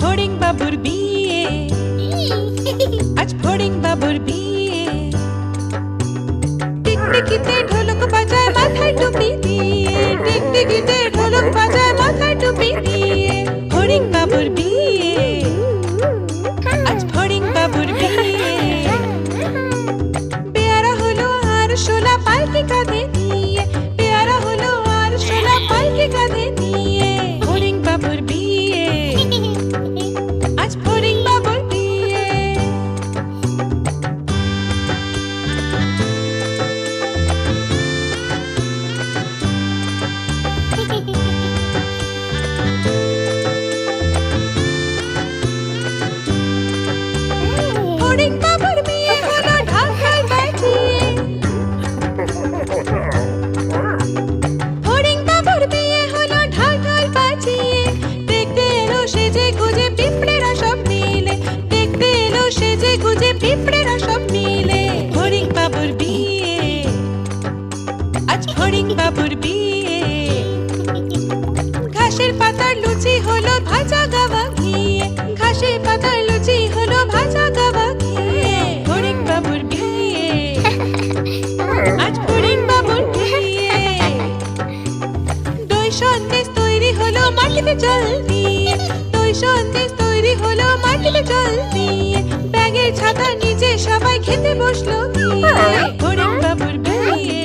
ফড়িং বাবুর বিয়ে, আজ ফড়িং বাবুর বিয়ে। টিকটিকিতে ঢোলক বাজায় মাথায় টুপি দিয়ে, টিকটিকিতে ঢোলক বাজায় মাথায় টুপি দিয়ে। ফড়িং বাবুর বিয়ে, আজ ফড়িং বাবুর বিয়ে। পেয়ারা হলো আর শোলা পালকি কাঁধে নিয়ে, পেয়ারা হলো আর শোলা পালকি কাঁধে নিয়ে। ফড়িং বাবুর বিয়ে, আজ ফড়িং বাবুর বিয়ে। ফড়িং বাবুর বিয়ে হলো ঢাকায় বাজিয়ে, ফড়িং বাবুর বিয়ে হলো ঢাকায় বাজিয়ে। দেখতে এলো সেজে গুজে পিঁপড়েরা সব মিলে, দেখতে এলো সেজে গুজে পিঁপড়েরা সব মিলে। ফড়িং বাবুর বিয়ে, আজ ফড়িং বাবুর বিয়ে। ঘাসের পাতার লুচি হলো ভাজা গাওয়া ঘিয়ে, ঘাসের পাতার লুচি হলো ভাজা গাওয়া ঘিয়ে। ফড়িং বাবুর বিয়ে, আজ ফড়িং বাবুর বিয়ে। দই সন্দেশ তৈরি হলো মাটিতে জল দিয়ে, দই সন্দেশ তৈরি হলো মাটিতে জল দিয়ে। ব্যাগের ছাতার নিচে সবাই খেতে বসলো গিয়ে। ফড়িং বাবুর বিয়ে,